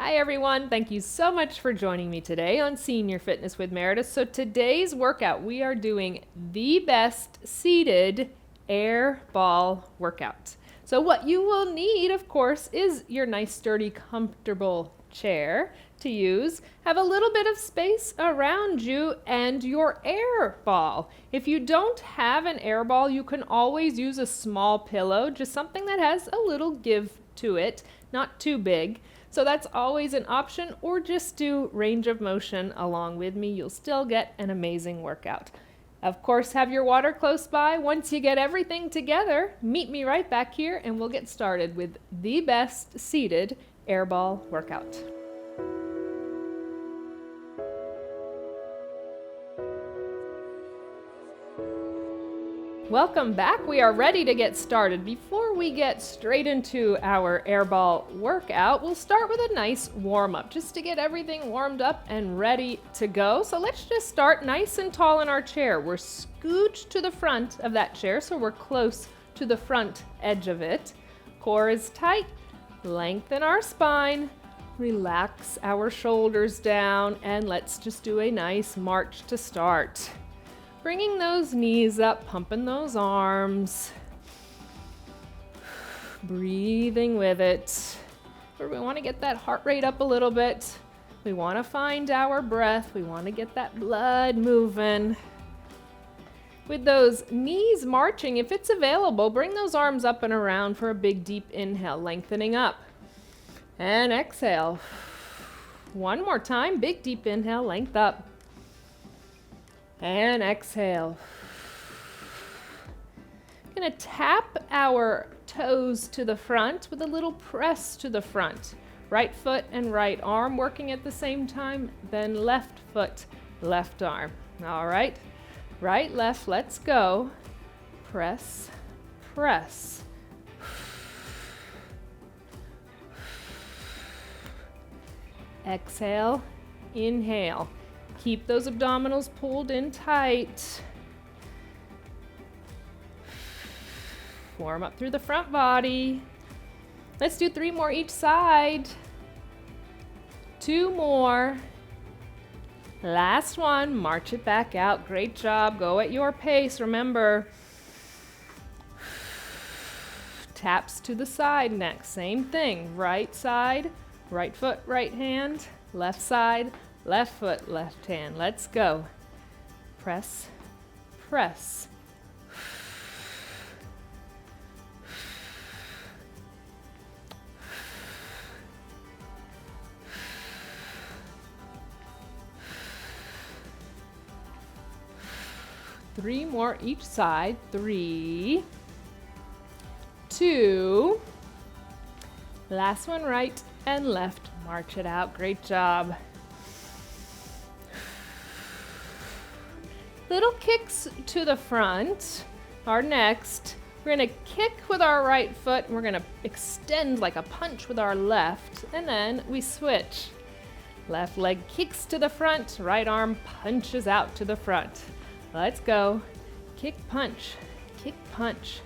Hi everyone, thank you so much for joining me today on Senior Fitness with Meredith. So today's workout, we are doing the best seated air ball workout. So what you will need, of course, is your nice, sturdy, comfortable chair to use. Have a little bit of space around you and your air ball. If you don't have an air ball, you can always use a small pillow, just something that has a little give to it, not too big. So that's always an option, or just do range of motion along with me. You'll still get an amazing workout. Of course, have your water close by. Once you get everything together, meet me right back here and we'll get started with the best seated air ball workout. Welcome back. We are ready to get started. Before we get straight into our air ball workout, we'll start with a nice warm up just to get everything warmed up and ready to go. So let's just start nice and tall in our chair. We're scooched to the front of that chair, so we're close to the front edge of it. Core is tight. Lengthen our spine. Relax our shoulders down, and let's just do a nice march to start. Bringing those knees up, pumping those arms, breathing with it. We want to get that heart rate up a little bit. We want to find our breath. We want to get that blood moving. With those knees marching, if it's available, bring those arms up and around for a big deep inhale, lengthening up. And exhale. One more time, big deep inhale, length up. And exhale. Gonna tap our toes to the front with a little press to the front. Right foot and right arm working at the same time, then left foot, left arm. All right, right, left, let's go. Press, press. Exhale, inhale. Keep those abdominals pulled in tight. Warm up through the front body. Let's do 3 more each side. 2 more. Last one, march it back out. Great job, go at your pace. Remember, taps to the side next, same thing. Right side, right foot, right hand, left side, left foot, left hand. Let's go. Press, press. Three more each side. 3, 2. Last one, right and left. March it out. Great job. Little kicks to the front are next. We're gonna kick with our right foot, and we're gonna extend like a punch with our left, and then we switch. Left leg kicks to the front, right arm punches out to the front. Let's go. Kick, punch, kick, punch.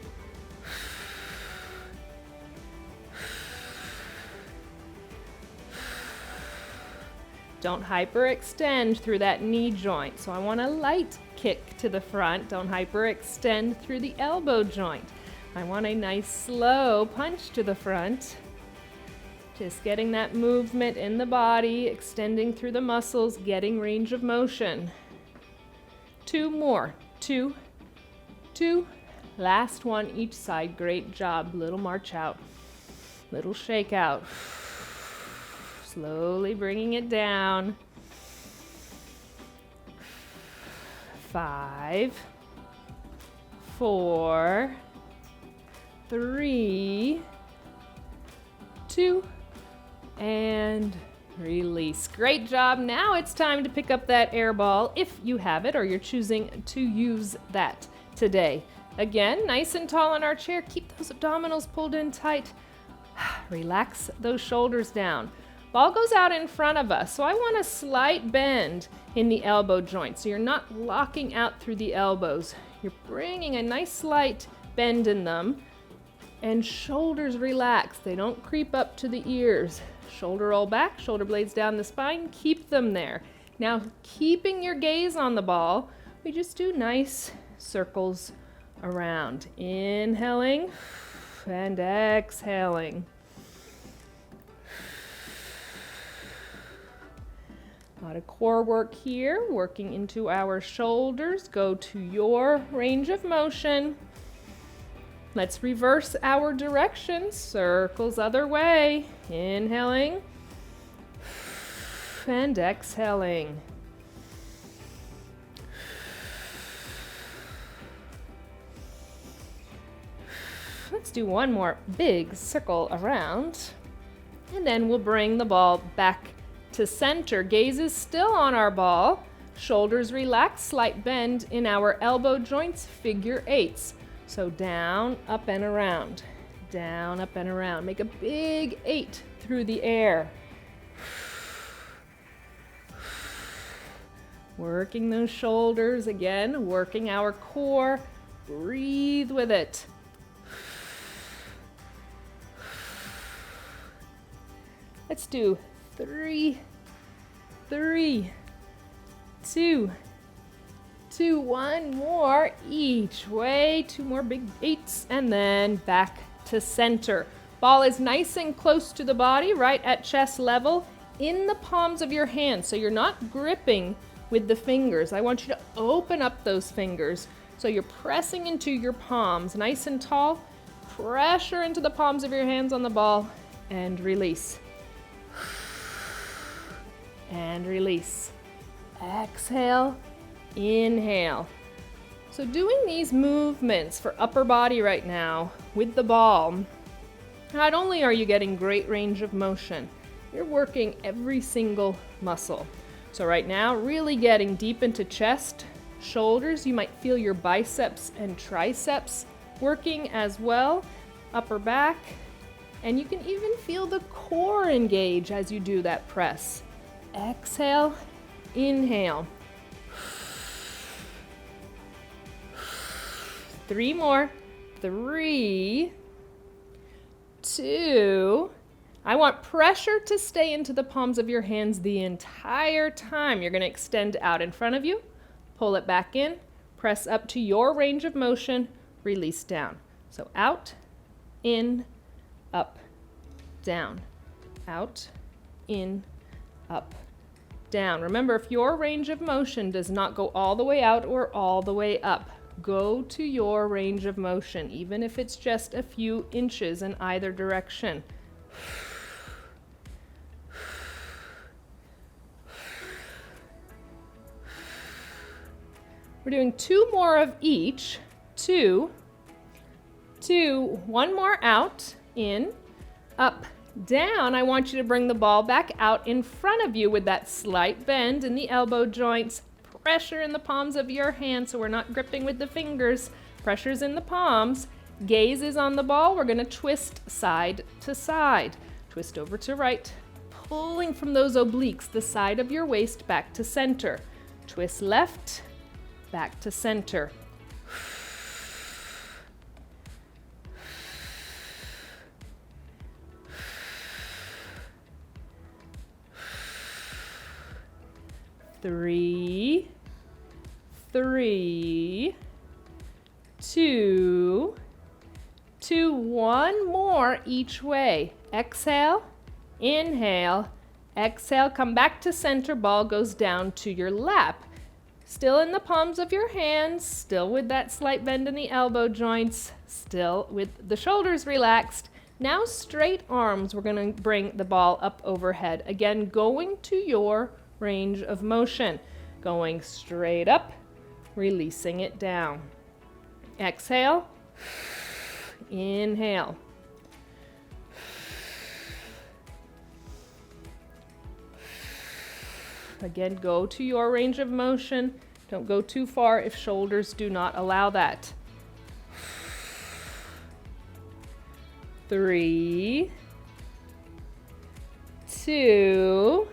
Don't hyperextend through that knee joint. So I want a light kick to the front. Don't hyperextend through the elbow joint. I want a nice slow punch to the front. Just getting that movement in the body, extending through the muscles, getting range of motion. 2 more. 2, 2. Last one each side. Great job. Little march out. Little shake out. Slowly bringing it down. 5, 4, 3, 2, and release. Great job. Now it's time to pick up that air ball if you have it or you're choosing to use that today. Again, nice and tall in our chair. Keep those abdominals pulled in tight. Relax those shoulders down. Ball goes out in front of us, so I want a slight bend in the elbow joint, so you're not locking out through the elbows. You're bringing a nice slight bend in them, and shoulders relax. They don't creep up to the ears. Shoulder roll back, shoulder blades down the spine, keep them there. Now, keeping your gaze on the ball, we just do nice circles around. Inhaling and exhaling. A lot of core work here, working into our shoulders. Go to your range of motion. Let's reverse our direction. Circles other way. Inhaling and exhaling. Let's do one more big circle around. And then we'll bring the ball back to center. Gaze is still on our ball. Shoulders relaxed, slight bend in our elbow joints, figure eights. So down, up, and around. Down, up, and around. Make a big 8 through the air. Working those shoulders again, working our core. Breathe with it. Let's do 3, 2, 1 more each way. 2 more big 8s, and then back to center. Ball is nice and close to the body, right at chest level, in the palms of your hands. So you're not gripping with the fingers. I want you to open up those fingers. So you're pressing into your palms, nice and tall. Pressure into the palms of your hands on the ball, and release. And release. Exhale, inhale. So doing these movements for upper body right now with the ball, not only are you getting great range of motion, you're working every single muscle. So right now, really getting deep into chest, shoulders. You might feel your biceps and triceps working as well, upper back, and you can even feel the core engage as you do that press. Exhale, inhale. 3 more. 3, 2. I want pressure to stay into the palms of your hands the entire time. You're going to extend out in front of you, pull it back in, press up to your range of motion, release down. So out, in, up, down, out, in, up, down. Remember, if your range of motion does not go all the way out or all the way up, go to your range of motion, even if it's just a few inches in either direction. We're doing 2 more of each. 2, 1 more out, in, up, down. I want you to bring the ball back out in front of you with that slight bend in the elbow joints. Pressure in the palms of your hands, so we're not gripping with the fingers. Pressure's in the palms. Gaze is on the ball. We're going to twist side to side. Twist over to right, pulling from those obliques, the side of your waist back to center. Twist left, back to center. Three, 2, 1 more each way. Exhale, inhale, exhale, come back to center, ball goes down to your lap. Still in the palms of your hands, still with that slight bend in the elbow joints, still with the shoulders relaxed. Now straight arms, we're going to bring the ball up overhead. Again, going to your range of motion. Going straight up, releasing it down. Exhale, inhale. Again, go to your range of motion. Don't go too far if shoulders do not allow that. 3, 2,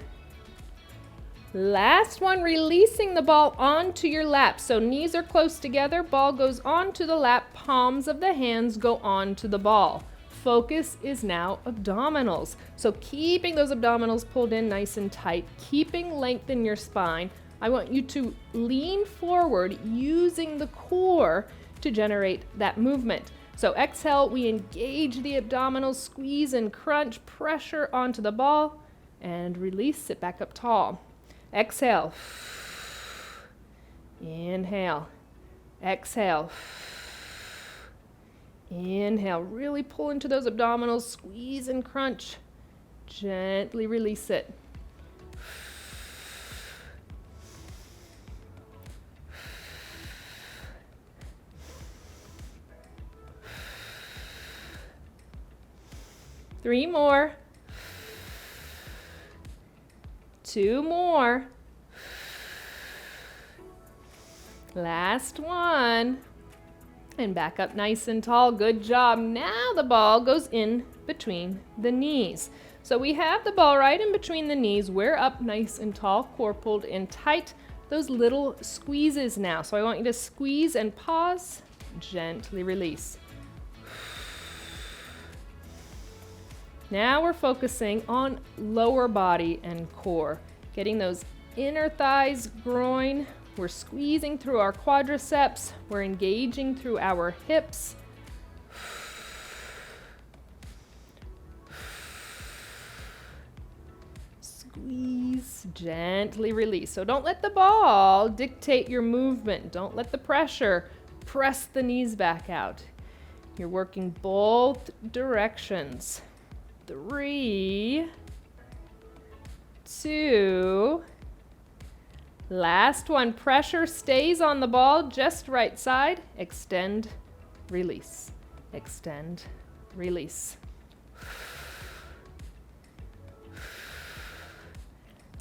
last one, releasing the ball onto your lap. So knees are close together, ball goes onto the lap, palms of the hands go onto the ball. focus is now abdominals. So keeping those abdominals pulled in nice and tight, keeping length in your spine. I want you to lean forward using the core to generate that movement. So exhale, we engage the abdominals, squeeze and crunch, pressure onto the ball, and release, sit back up tall. Exhale. Inhale. Exhale. Inhale. Really pull into those abdominals, squeeze and crunch. Gently release it. Three more. Two more. Last one. And back up nice and tall. Good job. Now the ball goes in between the knees. So we have the ball right in between the knees. We're up nice and tall, core pulled in tight. Those little squeezes now. So I want you to squeeze and pause. Gently release. Now we're focusing on lower body and core, getting those inner thighs, groin. We're squeezing through our quadriceps. We're engaging through our hips. Squeeze, gently release. So don't let the ball dictate your movement. Don't let the pressure press the knees back out. You're working both directions. 3, 2, last one. Pressure stays on the ball, just right side. Extend, release. Extend, release.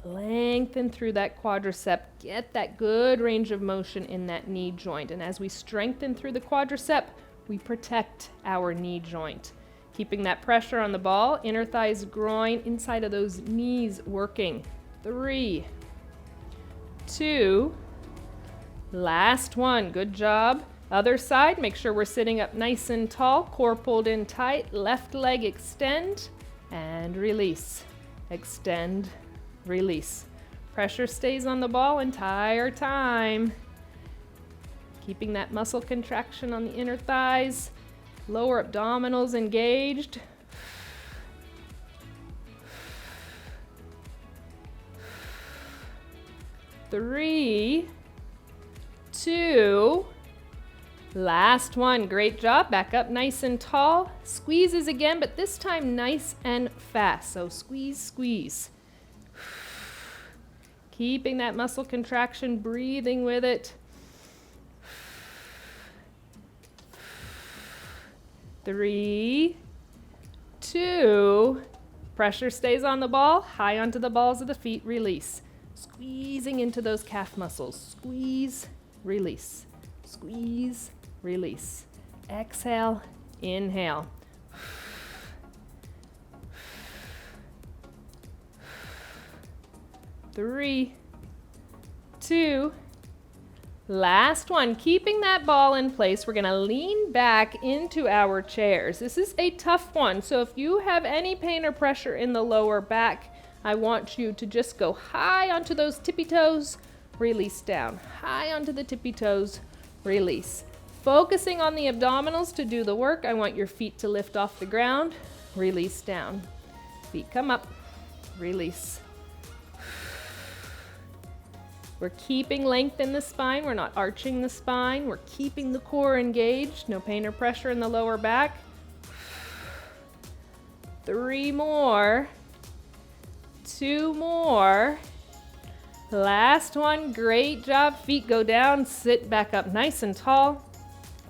Lengthen through that quadricep. Get that good range of motion in that knee joint. And as we strengthen through the quadricep, we protect our knee joint. Keeping that pressure on the ball, inner thighs, groin, inside of those knees working. 3, 2, last one. Good job. Other side, make sure we're sitting up nice and tall, core pulled in tight, left leg extend, and release. Extend, release. Pressure stays on the ball entire time. Keeping that muscle contraction on the inner thighs. Lower abdominals engaged. 3, 2, last one. Great job. Back up nice and tall. Squeezes again, but this time nice and fast. So squeeze, squeeze. Keeping that muscle contraction, breathing with it. 3, 2, pressure stays on the ball, high onto the balls of the feet, release. Squeezing into those calf muscles. Squeeze, release. Squeeze, release. Exhale, inhale. 3, 2, last one. Keeping that ball in place, we're going to lean back into our chairs. This is a tough one, so if you have any pain or pressure in the lower back, I want you to just go high onto those tippy toes, release down. High onto the tippy toes, release. Focusing on the abdominals to do the work. I want your feet to lift off the ground, release down. Feet come up, release. We're keeping length in the spine. We're not arching the spine. We're keeping the core engaged. No pain or pressure in the lower back. 3 more. 2 more. Last one. Great job. Feet go down. Sit back up nice and tall.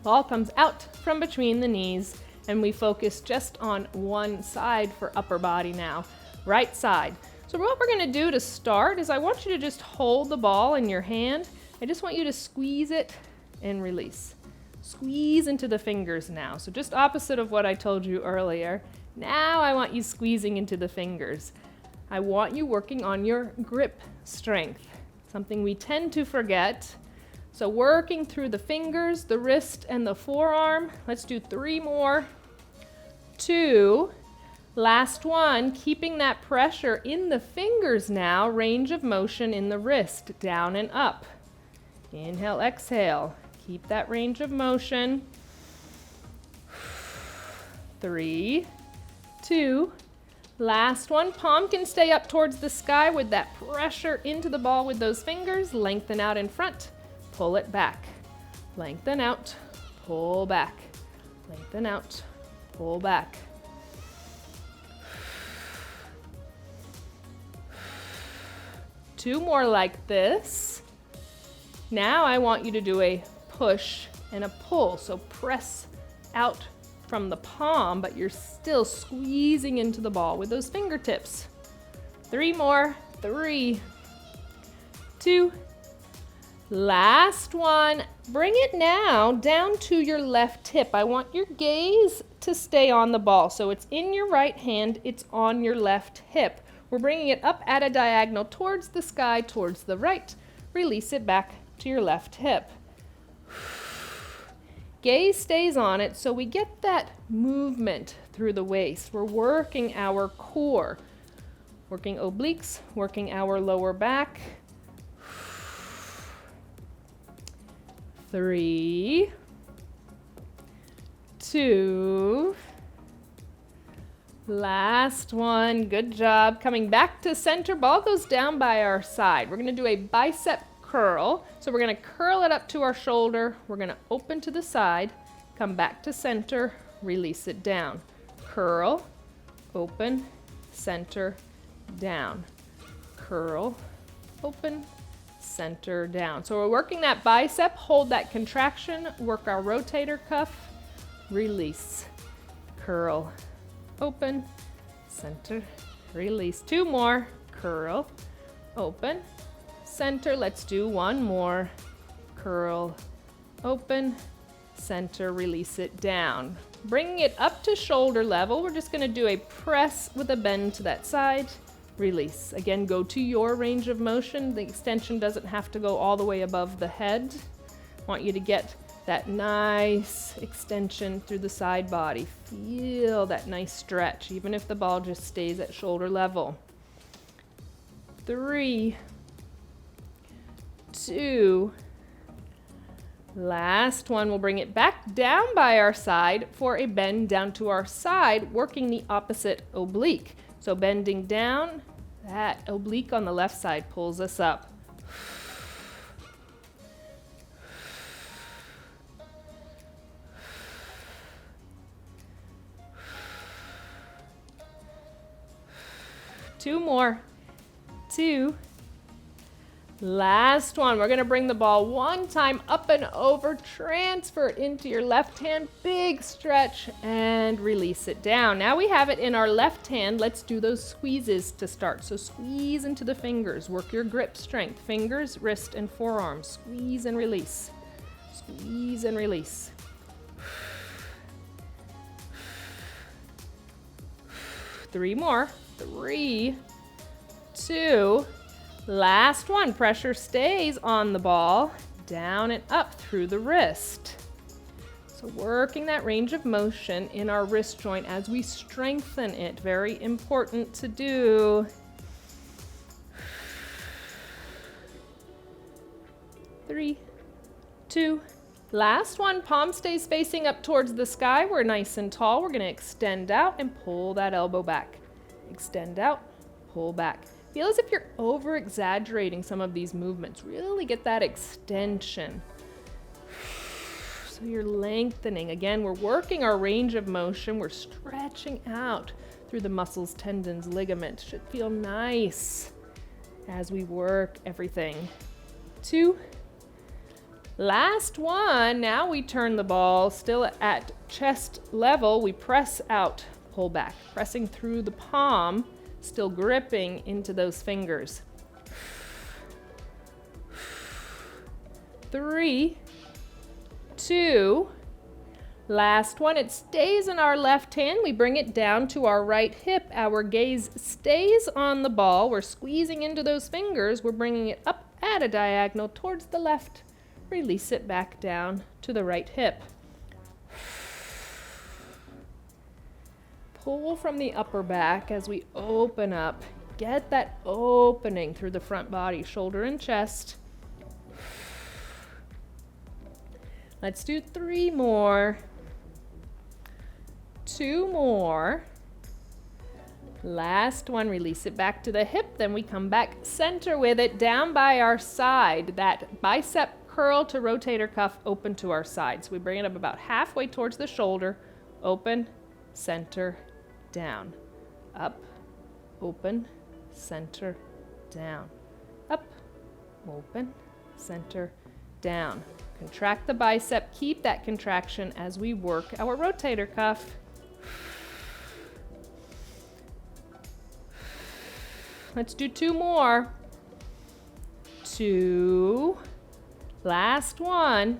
Ball comes out from between the knees. And we focus just on one side for upper body now. Right side. So what we're going to do to start is I want you to just hold the ball in your hand. I just want you to squeeze it and release. Squeeze into the fingers now. So just opposite of what I told you earlier. Now I want you squeezing into the fingers. I want you working on your grip strength, something we tend to forget. So working through the fingers, the wrist, and the forearm. Let's do 3 more. 2. Last one, keeping that pressure in the fingers now, range of motion in the wrist, down and up. Inhale, exhale. Keep that range of motion. 3, 2. Last one, palm can stay up towards the sky with that pressure into the ball with those fingers. Lengthen out in front, pull it back. Lengthen out, pull back. Lengthen out, pull back. Two more like this. Now I want you to do a push and a pull. So press out from the palm, but you're still squeezing into the ball with those fingertips. 3 more. 3, 2. Last one. Bring it now down to your left hip. I want your gaze to stay on the ball. So it's in your right hand, it's on your left hip. We're bringing it up at a diagonal towards the sky, towards the right. Release it back to your left hip. Gaze stays on it, so we get that movement through the waist. We're working our core, working obliques, working our lower back. 3, 2. Last one, good job. Coming back to center, ball goes down by our side. We're gonna do a bicep curl. So we're gonna curl it up to our shoulder. We're gonna open to the side, come back to center, release it down. Curl, open, center, down. Curl, open, center, down. So we're working that bicep, hold that contraction, work our rotator cuff, release, curl, open, center, release. 2 more, curl, open, center. Let's do 1 more, curl, open, center, release it down. Bringing it up to shoulder level, we're just gonna do a press with a bend to that side, release. Again, go to your range of motion. The extension doesn't have to go all the way above the head. I want you to get that nice extension through the side body. Feel that nice stretch, even if the ball just stays at shoulder level. 3, 2. Last one, we'll bring it back down by our side for a bend down to our side, working the opposite oblique. So bending down, that oblique on the left side pulls us up. 2 more. 2. Last one. We're going to bring the ball 1 time up and over, transfer it into your left hand, big stretch, and release it down. Now we have it in our left hand. Let's do those squeezes to start. So squeeze into the fingers. Work your grip strength. Fingers, wrist, and forearms. Squeeze and release. Squeeze and release. 3 more. 3, 2. Last one. Pressure stays on the ball, down and up through the wrist. So working that range of motion in our wrist joint as we strengthen it. Very important to do. 3, 2. Last one. Palm stays facing up towards the sky. We're nice and tall. We're going to extend out and pull that elbow back. Extend out, pull back. Feel as if you're over-exaggerating some of these movements. Really get that extension. So you're lengthening. Again, we're working our range of motion. We're stretching out through the muscles, tendons, ligaments. Should feel nice as we work everything. 2. Last one. Now we turn the ball still at chest level. We press out, pull back, pressing through the palm, still gripping into those fingers. 3, 2. Last one. It stays in our left hand. We bring it down to our right hip. Our gaze stays on the ball. We're squeezing into those fingers. We're bringing it up at a diagonal towards the left. Release it back down to the right hip. pull from the upper back as we open up. Get that opening through the front body, shoulder and chest. Let's do 3 more. 2 more. Last one, release it back to the hip, then we come back center with it, down by our side. That bicep curl to rotator cuff open to our side. So we bring it up about halfway towards the shoulder, open, center, down. Up, open, center, down. Up, open, center, down. Contract the bicep, keep that contraction as we work our rotator cuff. Let's do 2 more. 2. Last one.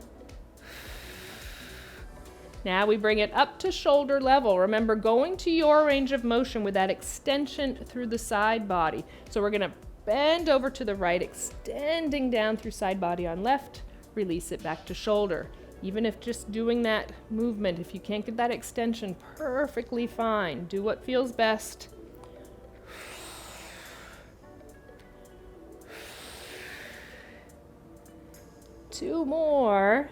Now we bring it up to shoulder level. Remember, going to your range of motion with that extension through the side body. So we're gonna bend over to the right, extending down through side body on left, release it back to shoulder. Even if just doing that movement, if you can't get that extension, perfectly fine. Do what feels best. 2 more.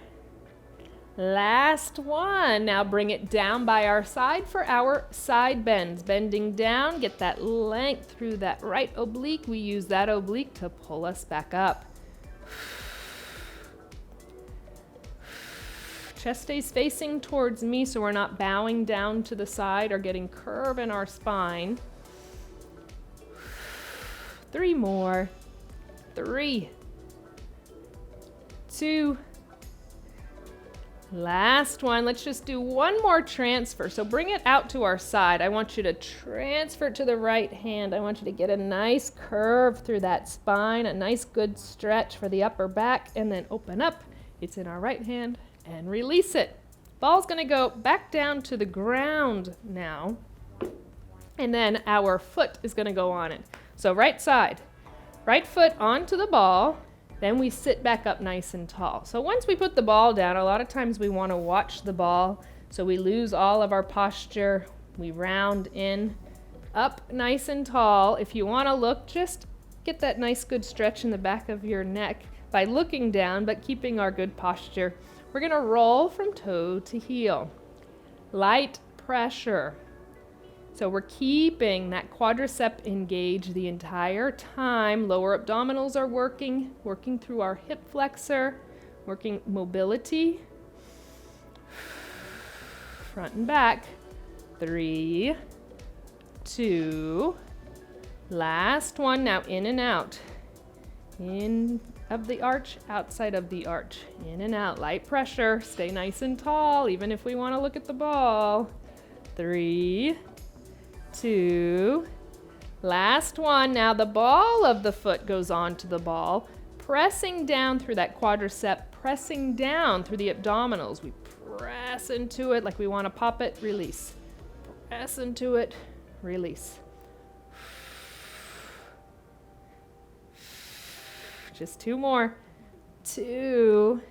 Last one. Now bring it down by our side for our side bends. Bending down, get that length through that right oblique. We use that oblique to pull us back up. Chest stays facing towards me so we're not bowing down to the side or getting curve in our spine. 3 more. 3. 2. Last one. Let's just do 1 more transfer. So bring it out to our side. I want you to transfer it to the right hand. I want you to get a nice curve through that spine, a nice good stretch for the upper back, and then open up. It's in our right hand and release it. Ball's gonna go back down to the ground now. And then our foot is gonna go on it. So right side, right foot onto the ball. Then we sit back up nice and tall. So once we put the ball down, a lot of times we want to watch the ball, so we lose all of our posture. We round in, up nice and tall. If you want to look, just get that nice good stretch in the back of your neck by looking down, but keeping our good posture. We're going to roll from toe to heel. Light pressure. So we're keeping that quadricep engaged the entire time. Lower abdominals are working through our hip flexor, working mobility. Front and back. 3, 2. Last one. Now in and out. In of the arch, outside of the arch. In and out. Light pressure. Stay nice and tall, even if we want to look at the ball. 3, 2. Last one. Now the ball of the foot goes onto the ball, pressing down through that quadricep, pressing down through the abdominals. We press into it like we want to pop it, release. Press into it, release. Just 2 more. 2.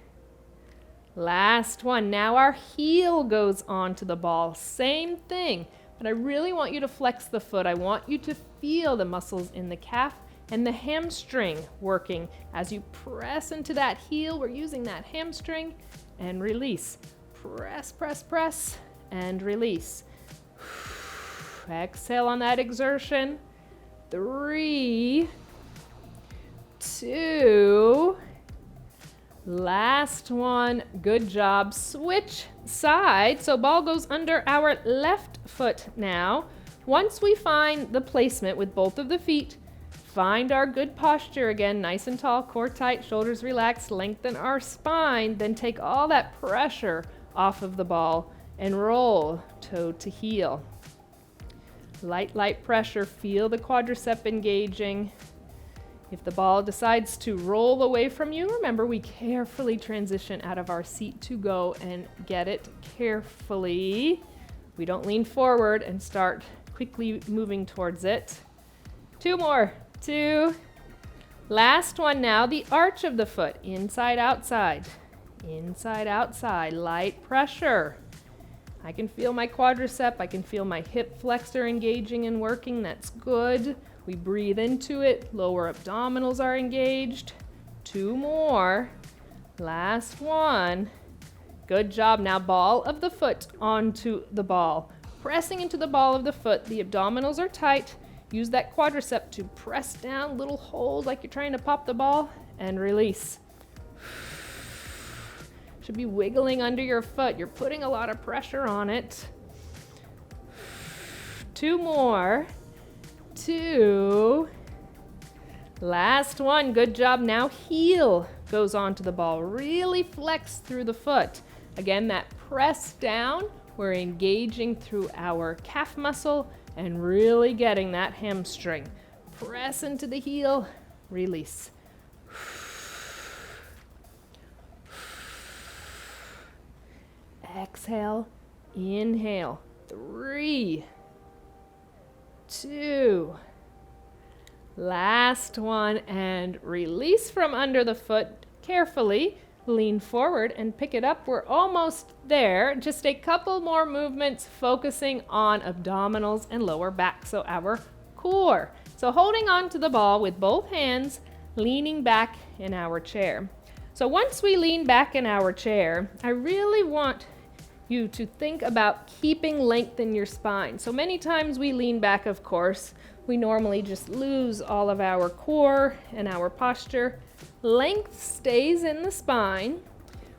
Last one. Now our heel goes onto the ball. Same thing. But I really want you to flex the foot. I want you to feel the muscles in the calf and the hamstring working. As you press into that heel, we're using that hamstring, and release. Press, press, press, and release. Exhale on that exertion. 3, 2. Last one. Good job. Switch side. So ball goes under our left foot now. Once we find the placement with both of the feet, find our good posture again, nice and tall, core tight, shoulders relaxed, lengthen our spine, then take all that pressure off of the ball and roll toe to heel. Light pressure. Feel the quadricep engaging. If the ball decides to roll away from you, remember we carefully transition out of our seat to go and get it carefully. We don't lean forward and start quickly moving towards it. 2 more. 2. Last one now, the arch of the foot, inside, outside. Inside, outside, light pressure. I can feel my quadricep. I can feel my hip flexor engaging and working. That's good. We breathe into it. Lower abdominals are engaged. 2 more. Last one. Good job. Now ball of the foot onto the ball. Pressing into the ball of the foot. The abdominals are tight. Use that quadricep to press down, little hold like you're trying to pop the ball, and release. Should be wiggling under your foot. You're putting a lot of pressure on it. 2 more. 2. Last one. Good job. Now heel goes onto the ball. Really flex through the foot. Again, that press down. We're engaging through our calf muscle and really getting that hamstring. Press into the heel. Release. Exhale. Inhale. 3, 2. Last one, and release from under the foot. Carefully lean forward and pick it up. We're almost there. Just a couple more movements focusing on abdominals and lower back, so our core. So holding on to the ball with both hands, leaning back in our chair. So once we lean back in our chair, I really want you to think about keeping length in your spine. So many times we lean back, of course. We normally just lose all of our core and our posture. Length stays in the spine.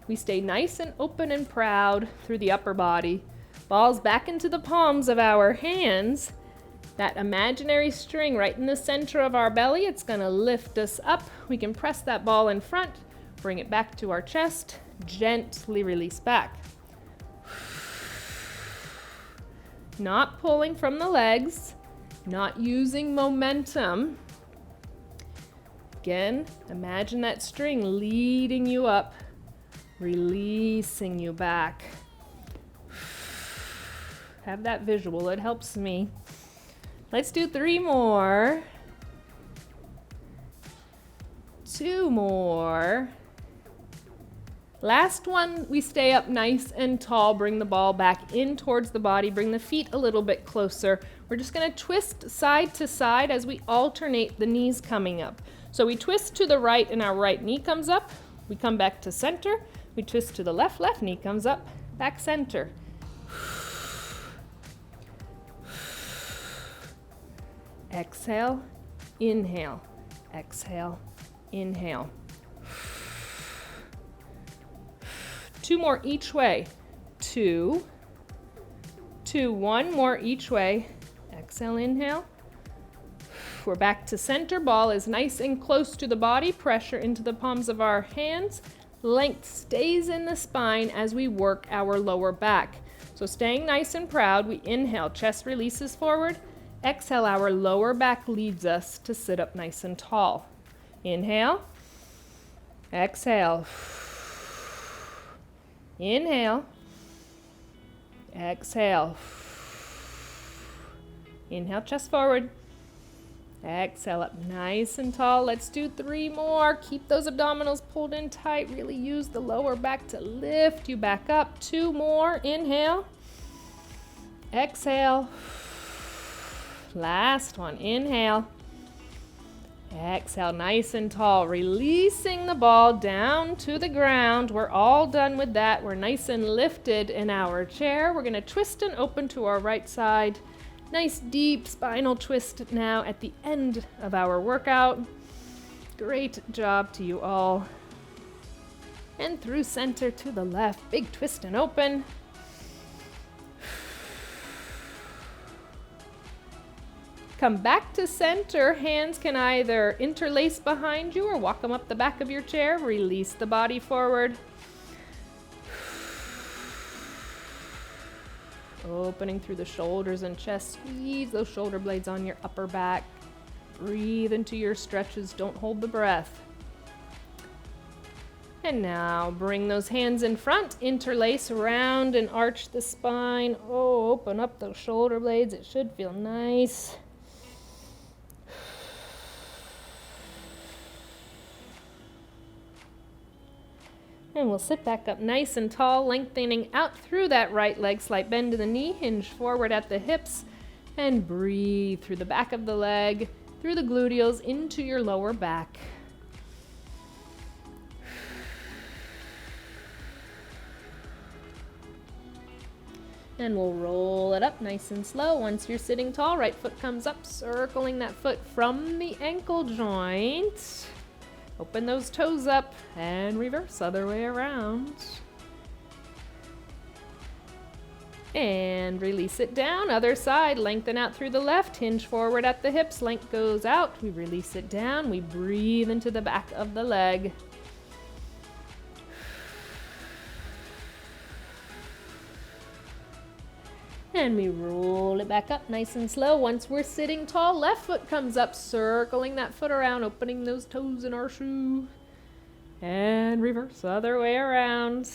We stay nice and open and proud through the upper body. Balls back into the palms of our hands. That imaginary string right in the center of our belly, it's gonna lift us up. We can press that ball in front, bring it back to our chest, gently release back. Not pulling from the legs, not using momentum. Again, imagine that string leading you up, releasing you back. Have that visual, it helps me. Let's do 3 more. 2 more. Last one, we stay up nice and tall. Bring the ball back in towards the body. Bring the feet a little bit closer. We're just gonna twist side to side as we alternate the knees coming up. So we twist to the right and our right knee comes up. We come back to center. We twist to the left knee comes up, back center. Exhale, inhale, exhale, inhale. 2 more each way. 2, 2, 1 more each way. Exhale, inhale. We're back to center. Ball is nice and close to the body. Pressure into the palms of our hands. Length stays in the spine as we work our lower back. So staying nice and proud, we inhale, chest releases forward. Exhale, our lower back leads us to sit up nice and tall. Inhale. Exhale. Inhale. Exhale. Inhale, chest forward. Exhale up nice and tall. Let's do 3 more. Keep those abdominals pulled in tight. Really use the lower back to lift you back up. 2 more. Inhale. Exhale. Last one. Inhale. Exhale, nice and tall. Releasing the ball down to the ground. We're all done with that. We're nice and lifted in our chair. We're going to twist and open to our right side. Nice deep spinal twist now at the end of our workout. Great job to you all. And through center to the left. Big twist and open. Come back to center. Hands can either interlace behind you or walk them up the back of your chair. Release the body forward. Opening through the shoulders and chest. Squeeze those shoulder blades on your upper back. Breathe into your stretches. Don't hold the breath. And now bring those hands in front. Interlace around and arch the spine. Oh, open up those shoulder blades. It should feel nice. And we'll sit back up nice and tall, lengthening out through that right leg, slight bend to the knee, hinge forward at the hips, and breathe through the back of the leg, through the gluteals, into your lower back. And we'll roll it up nice and slow. Once you're sitting tall, right foot comes up, circling that foot from the ankle joint. Open those toes up and reverse other way around. And release it down, other side, lengthen out through the left, hinge forward at the hips, length goes out, we release it down, we breathe into the back of the leg. And we roll it back up nice and slow. Once we're sitting tall, left foot comes up, circling that foot around, opening those toes in our shoe. And reverse, other way around.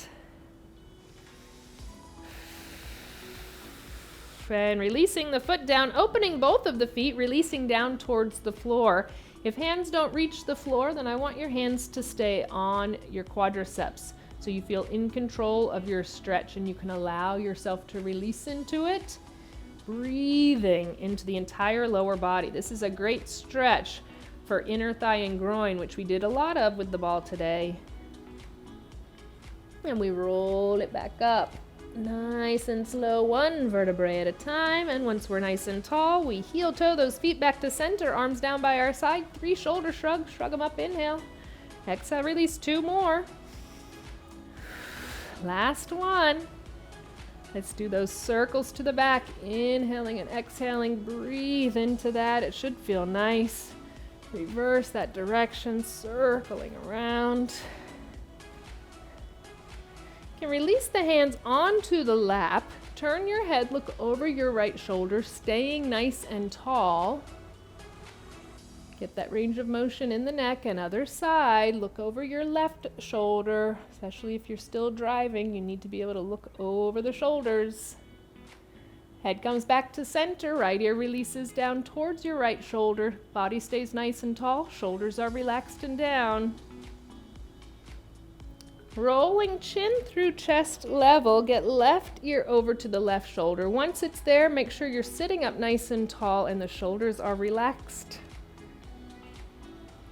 And releasing the foot down, opening both of the feet, releasing down towards the floor. If hands don't reach the floor, then I want your hands to stay on your quadriceps, so you feel in control of your stretch and you can allow yourself to release into it. Breathing into the entire lower body. This is a great stretch for inner thigh and groin, which we did a lot of with the ball today. And we roll it back up. Nice and slow, one vertebrae at a time. And once we're nice and tall, we heel toe those feet back to center, arms down by our side, 3 shoulder shrugs, shrug them up, inhale. Exhale, release, 2 more. Last one. Let's do those circles to the back, inhaling and exhaling. Breathe into that. It should feel nice. Reverse that direction, circling around. You can release the hands onto the lap. Turn your head, look over your right shoulder, staying nice and tall. Get that range of motion in the neck. And other side, look over your left shoulder, especially if you're still driving. You need to be able to look over the shoulders. Head comes back to center, right ear releases down towards your right shoulder. Body stays nice and tall, shoulders are relaxed and down. Rolling chin through chest level, get left ear over to the left shoulder. Once it's there, make sure you're sitting up nice and tall and the shoulders are relaxed.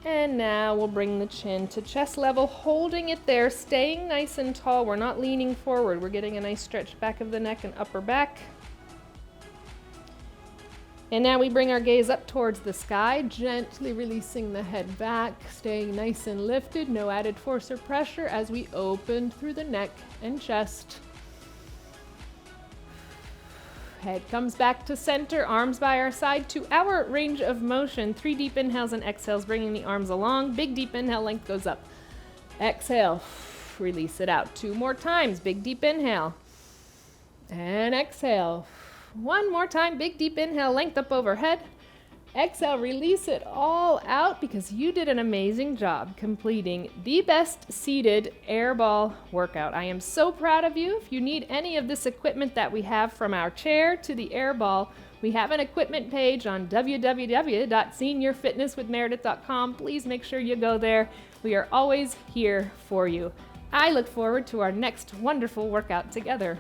And now we'll bring the chin to chest level, holding it there, staying nice and tall. We're not leaning forward. We're getting a nice stretch back of the neck and upper back. And now we bring our gaze up towards the sky, gently releasing the head back, staying nice and lifted, no added force or pressure as we open through the neck and chest. Head comes back to center, arms by our side to our range of motion. 3 deep inhales and exhales, bringing the arms along. Big deep inhale, length goes up. Exhale, release it out. 2 more times, big deep inhale. And exhale. 1 more time, big deep inhale, length up overhead. Exhale, release it all out because you did an amazing job completing the best seated air ball workout. I am so proud of you. If you need any of this equipment that we have, from our chair to the air ball, we have an equipment page on www.seniorfitnesswithmeredith.com. Please make sure you go there. We are always here for you. I look forward to our next wonderful workout together.